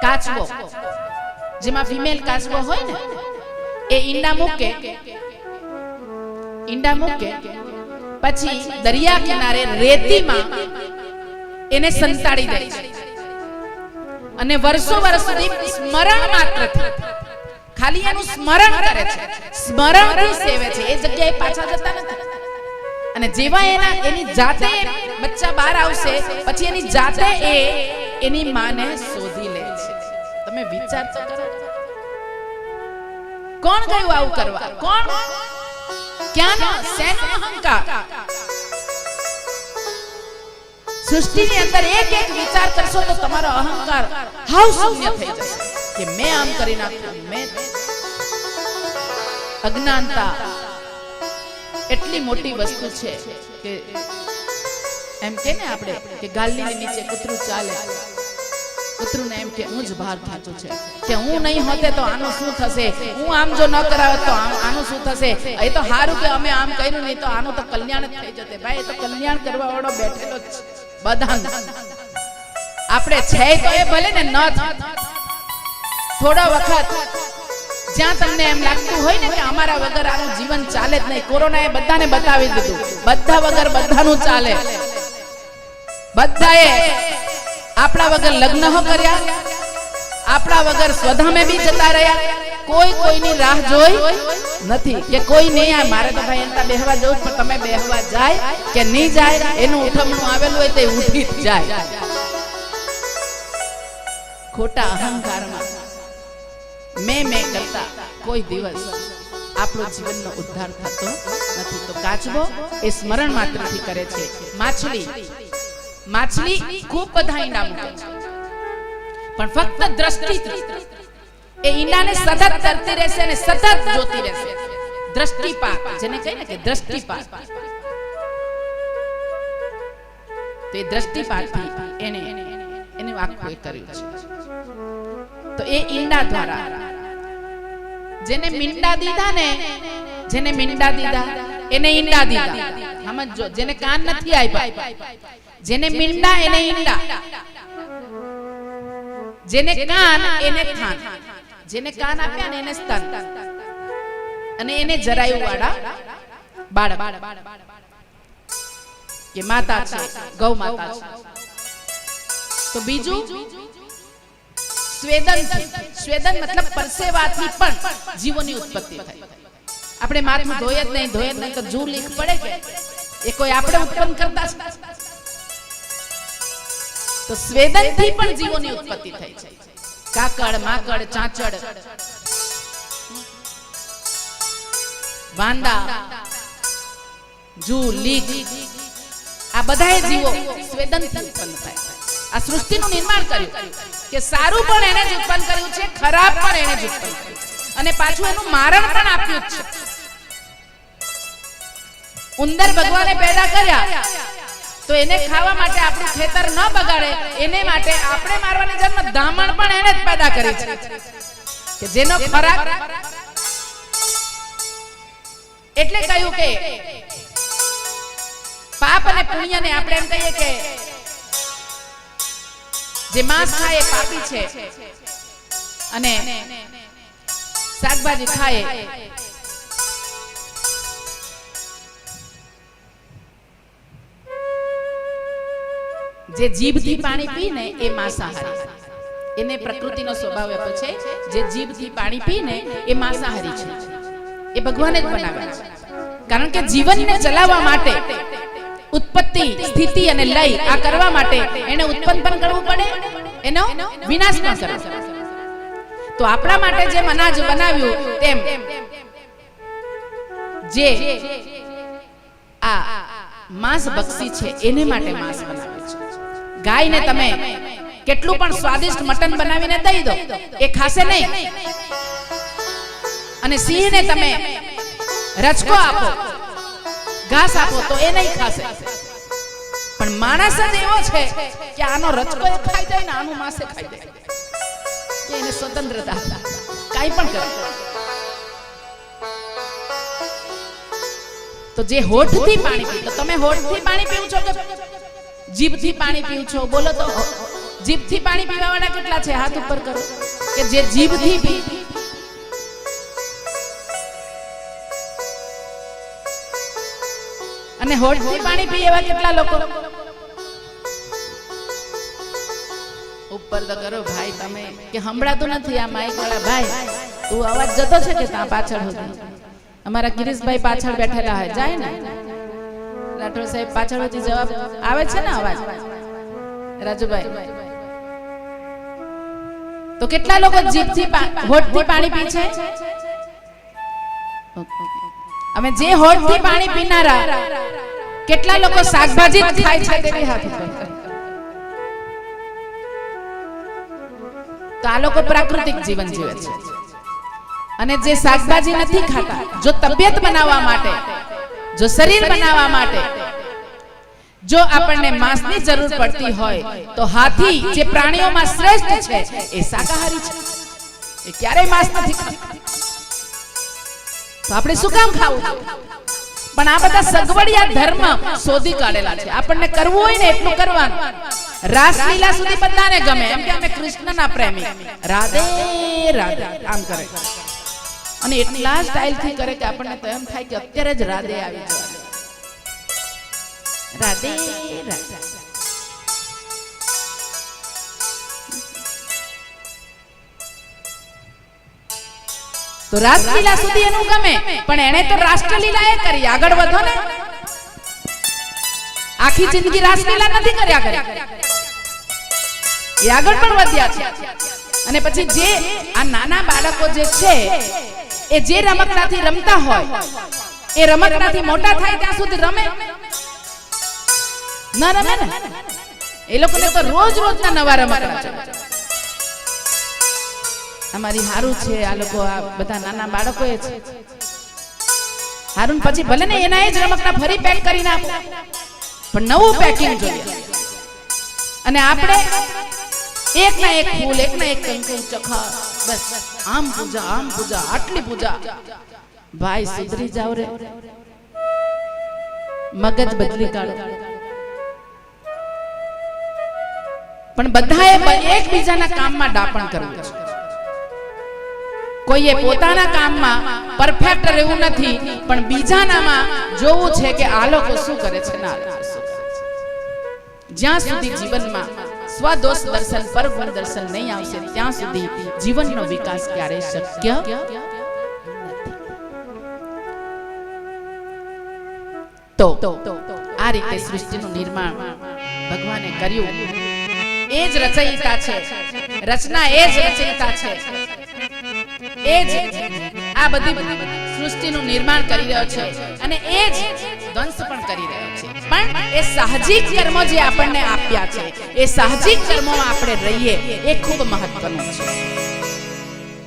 કાચબો જેમાં ફિમેલ કાચબો હોય ને એ ઈંડા મૂકે પછી દરિયા કિનારે રેતીમાં એને સંતાડી દે છે અને વર્ષો સુધી સ્મરણ માત્રથી ખાલી એનું સ્મરણ કરે છે, સ્મરણથી સેવે છે, એ જગ્યાએ પાછા જતા નથી. અને જેવા એની જાતે બચ્ચા બહાર આવશે પછી એની જાતે એની માને શોધી લે છે. તમે વિચાર તો કરો, કોણ ગયું આવું કરવા? કોણ? ક્યાંનો શેનો અહંકાર? સૃષ્ટિની અંદર એક વિચાર કરશો તો તમારો અહંકાર હાવ શૂન્ય થઈ જશે કે મેં આમ કરી નાખ્યું. મેં અજ્ઞાનતા એટલી મોટી વસ્તુ છે કે એમ કે ને આપણે કે ગાલીની નીચે કૂતરું ચાલે, કૂતરુંને એમ કે હું જ ભાર ખાતું છે કે હું નહીં હોતે તો આનું શું થશે, હું આમ જો ન કરાવે તો આનું શું થશે, એ તો હારું કે અમે આમ કર્યું નહીં તો આનું તો કલ્યાણ જ થઈ જતે. ભાઈ એ તો કલ્યાણ કરવા વાળો બેઠેલો જ બધા. આપણે છે તો એ ભલે ને ન થોડો વખત જ્યાં તમને એમ લાગતું હોય ને કે અમારા વગર આનું જીવન ચાલે જ નહીં. કોરોનાએ બધાને બતાવી દીધું, બધા વગર બધાનું ચાલે. બધાએ આપણા વગર લગ્ન કર્યા, આપણા વગર સ્વધામે બી જતા રહ્યા. કોઈ કોઈની રાહ જોઈ નથી કે કોઈ નહીં આ મારે તો ભાઈ એનતા બેહવા જવું, પણ તમે બેહવા જાય કે નહીં જાય એનું ઉઠમણું આવેલું હોય તે ઉઠી જ જાય. ખોટા અહંકારમાં મેં કરતા કોઈ દિવસ આપણો જીવનનો ઉદ્ધાર થતો નથી. તો કાચબો એ સ્મરણ માત્રથી કરે છે. માછલી ખૂબ બધા ઈંડા મૂકે છે પણ ફક્ત દ્રષ્ટિથી એ ઈંડાને સતત કરતી રહેશે અને સતત જોતી રહેશે. દ્રષ્ટિપાત જેને કહે ને કે દ્રષ્ટિપાત, તે દ્રષ્ટિપાતથી એને આખું એ કર્યું છે. તો એ ઈંડા દ્વારા જેને મીંડા દીધા એને ઈંડા દીધા. સમજો, જેને કાન નથી આપ્યા જેને મીંડા એને ઈંડા, જેને કાન એને થાન, જેને કાન આપ્યા ને એને સ્તન, અને એને જરાયુ વાળા બાળક કે માતા છે, ગૌ માતા છે. તો બીજું સ્વેદન મતલબ પરસેવાથી પણ જીવોની ઉત્પત્તિ થાય. આપણે માથું ધોય જ નહીં તો જૂ લીક પડે કે એ કોઈ આપણે ઉત્પન્ન કરતા છે? તો સ્વેદનથી પણ જીવોની ઉત્પત્તિ થઈ છે. કાકડ, માકડ, ચાંચડ, વાંદા, જૂ, લીક, આ બધાય જીવો સ્વેદનથી ઉત્પન્ન થાય. આ સૃષ્ટિનું નિર્માણ કર્યું કે સારું પણ એને જ ઉત્પન્ન કર્યું છે, ખરાબ પણ એને જ ઉત્પન્ન કર્યું અને પાછું એનું મારણ પણ આપ્યું છે. ઉંદર ભગવાને પેદા કર્યા તો એને ખાવા માટે આપણું ખેતર ન બગાડે એને માટે આપણે મારવાની જન્મ ધામણ પણ એને જ પેદા કરી છે કે જેનો ખોરાક. એટલે કહ્યું કે પાપ અને પુણ્યને આપણે એમ કહીએ કે જે માંસ ખાય એ પાપી છે અને શાકભાજી ખાય જે જીભથી પાણી પીને એ માંસાહારી. એને પ્રકૃતિનો સ્વભાવ એવો છે જે જીભથી પાણી પીને એ માંસાહારી છે. એ ભગવાને જ બનાવ્યા છે. કારણ કે જીવનને ચલાવવા માટે ઉત્પત્તિ, સ્થિતિ અને લય આ કરવા માટે એને ઉત્પન્ન પણ કરવું પડે, એનો વિનાશ પણ કરવો. તો આપણા માટે જેમ અનાજ બનાવ્યું તેમ જે આ માંસ બક્ષી છે એને માટે માંસ બનાવે છે. ગાયને તમે કેટલું પણ સ્વાદિષ્ટ મટન બનાવીને દઈ દો એ ખાશે નહીં, અને સિંહને તમે રચકો આપો, ઘાસ આપો તો એ નહીં ખાશે. પણ માણસ જ એવો છે કે આનો રચકો એ ખાઈ જાય ને આનું માંસ એ ખાઈ જાય કે એને સ્વતંત્રતા કાઈ પણ કરે. તો જે હોઠથી પાણી પી, તો તમે હોઠથી પાણી પીવું છો કે જીભથી પાણી પીવું છો? બોલો તો જીભથી પાણી પીવા વાળા કેટલા છે? હાથ ઉપર કરો કે જે જીભથી પી. અને હોઠથી પાણી પીએ એવા કેટલા લોકો? ઉપર તો કરો ભાઈ તમે, કે સંભળાતું નથી આ માઈક વાળા ભાઈ, તું અવાજ જતો છે કે ત્યાં પાછળ હતી? અમારા ગિરીશભાઈ પાછળ બેઠેલા હોય, જાય ને રાઠોડ સાહેબ પાછળ હતી, જવાબ આવે છે ને અવાજ? રાજુભાઈ, તો કેટલા લોકો જીભથી હોઠથી પાણી પી છે? અમે જે હોઠથી પાણી પીનારા કેટલા લોકો શાકભાજી જ ખાય છે તેની હાથ ઉપર. તો આ લોકો પ્રાકૃતિક જીવન જીવે છે. અને જે શાકભાજી નથી ખાતા, જો તબિયત બનાવવા માટે, જો શરીર બનાવવા માટે, જો આપણને માંસની જરૂર પડતી હોય તો હાથી જે પ્રાણીઓમાં શ્રેષ્ઠ છે એ શાકાહારી છે, એ ક્યારેય માંસ નથી ખાતા. તો આપણે શું કામ ખાવું? પણ આ બધા સગવડિયા ધર્મ શોધી કાઢેલા છે. આપણને કરવું હોય ને એટલું કરવાનું. રાસલીલા સુધી બધાને ગમે, એમ કે અમે કૃષ્ણના પ્રેમી, રાધે રાધે આમ કરે, અને એટલા સ્ટાઇલ થી કરે કે આપણને તો એમ થાય કે અત્યારે જ રાધે આવી જાય. રાધે રાધે. તો રાસલીલા સુધી એનું ગમે, પણ એને તો રાષ્ટ્રલીલા એ કરી. આગળ વધો ને, આખી જિંદગી રાસલીલા નથી કર્યા કરે, એ આગળ પણ વધ્યા છે. અને પછી જે આ નાના બાળકો જે છે એ જે રમકડાથી રમતા હોય, એ રમકડાથી મોટા થાય ત્યાં સુધી રમે ન રમે ને? એ લોકોને તો રોજ રોજના નવા રમકડા છે. અમારી હારું છે, આ લોકો આ બધા નાના બાળકો એ છે હારું. પછી ભલે ને એના જ રમકડા ફરી પેક કરીને આપો, પણ નવું પેકિંગ જોઈએ. અને આપણે એક ના એક ફૂલ, એક ના એક કંકુ ચખા, બસ આમ પૂજા, આટલી પૂજા. ભાઈ સુધરી જાવ રે, મગજ બદલી કાઢો. પણ બધાએ એકબીજાના કામમાં ડાપણ કરવું છે. કોઈએ પોતાના કામમાં પરફેક્ટ રહેવું નથી, પણ બીજાનામાં જોવું છે કે આ લોકો શું કરે છે ને આ લોકો શું કરે છે. જ્યાં સુધી જીવનમાં સ્વદોષ દર્શન, પરગુણ દર્શન નહીં આવશે ત્યાં સુધી જીવનનો વિકાસ ક્યારેય શક્ય નથી. તો આ રીતે સૃષ્ટિનું નિર્માણ ભગવાને કર્યું. એ જ રચયિતા છે, રચના એ જ રચયિતા છે. એ જ આ બધી સૃષ્ટિનું નિર્માણ કરી રહ્યો છે અને એ જ ધ્વંસ પણ કરી રહ્યો છે. પણ એ સાહજિક કર્મો જે આપણને આપ્યા છે, એ સાહજિક કર્મોમાં આપણે રહીએ, એ ખૂબ મહત્વનું છે.